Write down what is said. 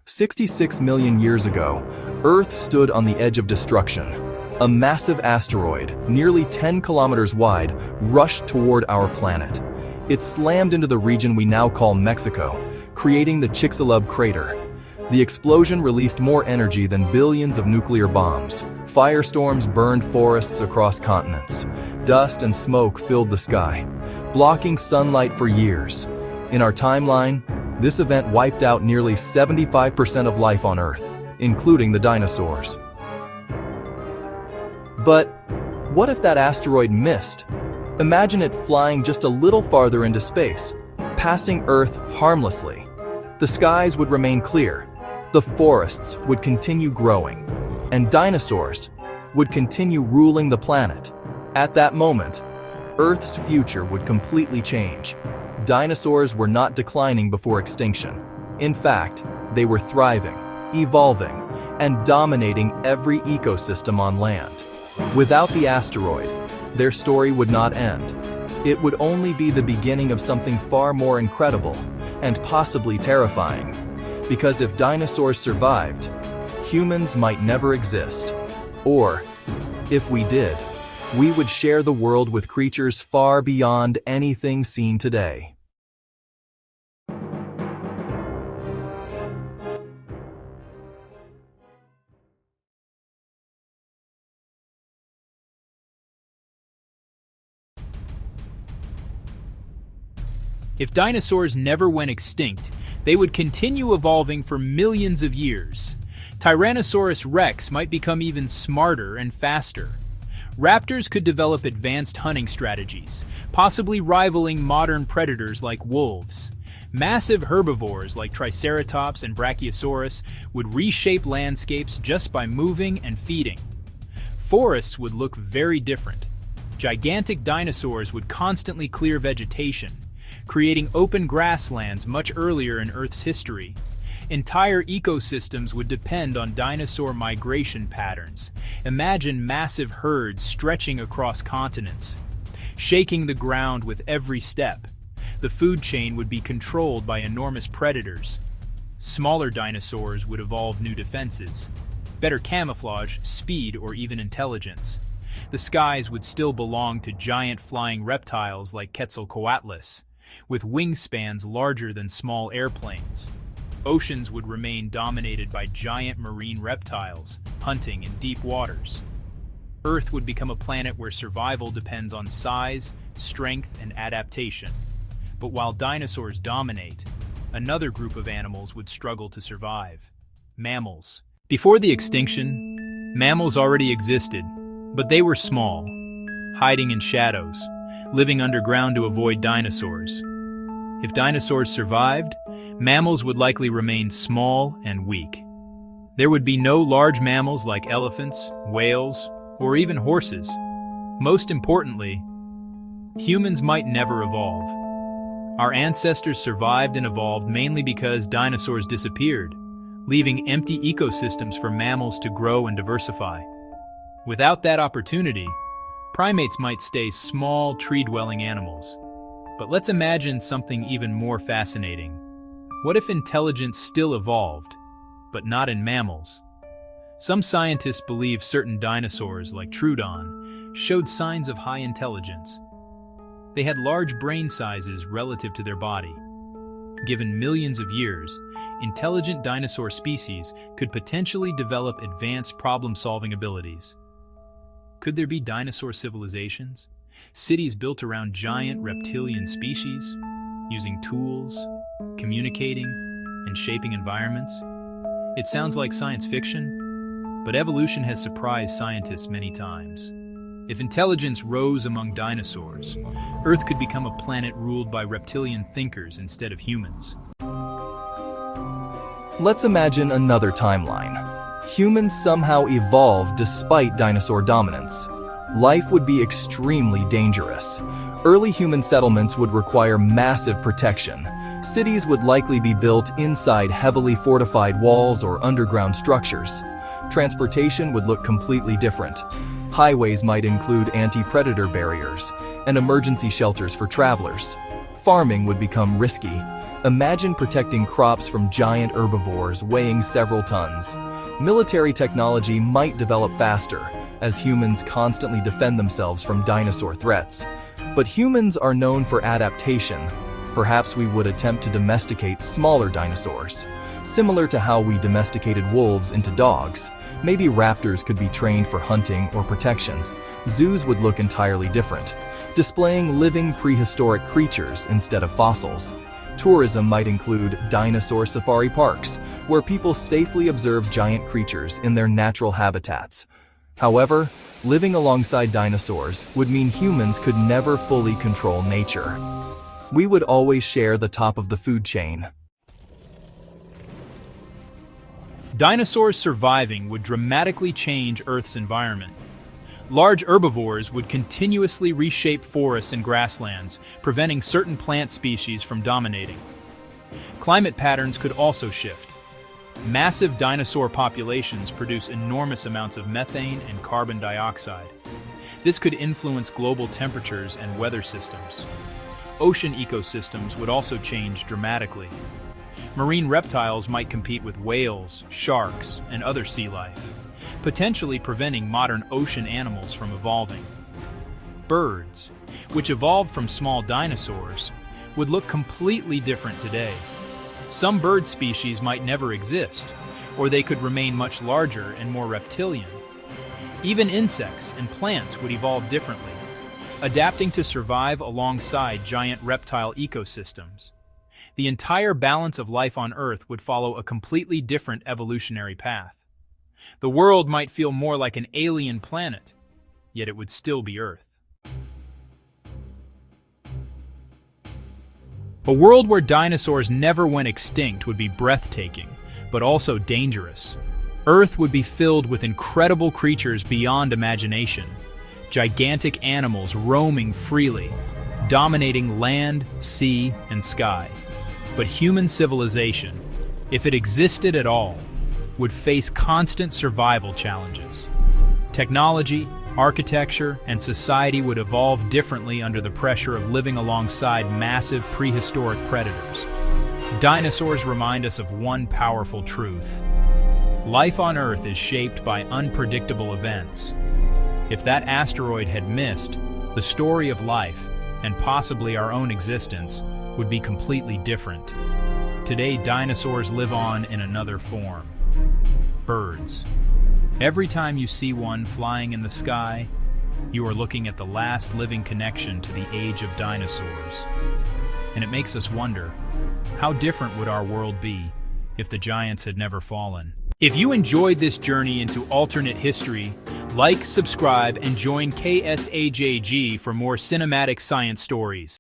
66 million years ago, Earth stood on the edge of destruction. A massive asteroid, nearly 10 kilometers wide, rushed toward our planet. It slammed into the region we now call Mexico, creating the Chicxulub crater. The explosion released more energy than billions of nuclear bombs. Firestorms burned forests across continents. Dust and smoke filled the sky, blocking sunlight for years. In our timeline, this event wiped out nearly 75% of life on Earth, including the dinosaurs. But what if that asteroid missed? Imagine it flying just a little farther into space, passing Earth harmlessly. The skies would remain clear, the forests would continue growing, and dinosaurs would continue ruling the planet. At that moment, Earth's future would completely change. Dinosaurs were not declining before extinction. In fact, they were thriving, evolving, and dominating every ecosystem on land. Without the asteroid, their story would not end. It would only be the beginning of something far more incredible and possibly terrifying. Because if dinosaurs survived, humans might never exist. Or, if we did, we would share the world with creatures far beyond anything seen today. If dinosaurs never went extinct, they would continue evolving for millions of years. Tyrannosaurus rex might become even smarter and faster. Raptors could develop advanced hunting strategies, possibly rivaling modern predators like wolves. Massive herbivores like Triceratops and Brachiosaurus would reshape landscapes just by moving and feeding. Forests would look very different. Gigantic dinosaurs would constantly clear vegetation, creating open grasslands much earlier in Earth's history. Entire ecosystems would depend on dinosaur migration patterns. Imagine massive herds stretching across continents, shaking the ground with every step. The food chain would be controlled by enormous predators. Smaller dinosaurs would evolve new defenses, better camouflage, speed, or even intelligence. The skies would still belong to giant flying reptiles like Quetzalcoatlus, with wingspans larger than small airplanes. Oceans would remain dominated by giant marine reptiles, hunting in deep waters. Earth would become a planet where survival depends on size, strength, and adaptation. But while dinosaurs dominate, another group of animals would struggle to survive: mammals. Before the extinction, mammals already existed, but they were small, hiding in shadows, living underground to avoid dinosaurs. If dinosaurs survived, mammals would likely remain small and weak. There would be no large mammals like elephants, whales, or even horses. Most importantly, humans might never evolve. Our ancestors survived and evolved mainly because dinosaurs disappeared, leaving empty ecosystems for mammals to grow and diversify. Without that opportunity, primates might stay small, tree-dwelling animals. But let's imagine something even more fascinating. What if intelligence still evolved, but not in mammals? Some scientists believe certain dinosaurs, like Troodon, showed signs of high intelligence. They had large brain sizes relative to their body. Given millions of years, intelligent dinosaur species could potentially develop advanced problem-solving abilities. Could there be dinosaur civilizations? Cities built around giant reptilian species, using tools, communicating, and shaping environments? It sounds like science fiction, but evolution has surprised scientists many times. If intelligence rose among dinosaurs, Earth could become a planet ruled by reptilian thinkers instead of humans. Let's imagine another timeline. Humans somehow evolved despite dinosaur dominance. Life would be extremely dangerous. Early human settlements would require massive protection. Cities would likely be built inside heavily fortified walls or underground structures. Transportation would look completely different. Highways might include anti-predator barriers and emergency shelters for travelers. Farming would become risky, Imagine protecting crops from giant herbivores weighing several tons. Military technology might develop faster, as humans constantly defend themselves from dinosaur threats. But humans are known for adaptation. Perhaps we would attempt to domesticate smaller dinosaurs. Similar to how we domesticated wolves into dogs, maybe raptors could be trained for hunting or protection. Zoos would look entirely different, displaying living prehistoric creatures instead of fossils. Tourism might include dinosaur safari parks, where people safely observe giant creatures in their natural habitats. However, living alongside dinosaurs would mean humans could never fully control nature. We would always share the top of the food chain. Dinosaurs surviving would dramatically change Earth's environment. Large herbivores would continuously reshape forests and grasslands, preventing certain plant species from dominating. Climate patterns could also shift. Massive dinosaur populations produce enormous amounts of methane and carbon dioxide. This could influence global temperatures and weather systems. Ocean ecosystems would also change dramatically. Marine reptiles might compete with whales, sharks, and other sea life, potentially preventing modern ocean animals from evolving. Birds, which evolved from small dinosaurs, would look completely different today. Some bird species might never exist, or they could remain much larger and more reptilian. Even insects and plants would evolve differently, adapting to survive alongside giant reptile ecosystems. The entire balance of life on Earth would follow a completely different evolutionary path. The world might feel more like an alien planet, yet it would still be Earth. A world where dinosaurs never went extinct would be breathtaking, but also dangerous. Earth would be filled with incredible creatures beyond imagination, gigantic animals roaming freely, dominating land, sea, and sky. But human civilization, if it existed at all, would face constant survival challenges. Technology, architecture, and society would evolve differently under the pressure of living alongside massive prehistoric predators. Dinosaurs remind us of one powerful truth. Life on Earth is shaped by unpredictable events. If that asteroid had missed, the story of life, and possibly our own existence, would be completely different. Today, dinosaurs live on in another form. Birds. Every time you see one flying in the sky, you are looking at the last living connection to the age of dinosaurs. And it makes us wonder, how different would our world be if the giants had never fallen? If you enjoyed this journey into alternate history, like, subscribe, and join KSAJG for more cinematic science stories.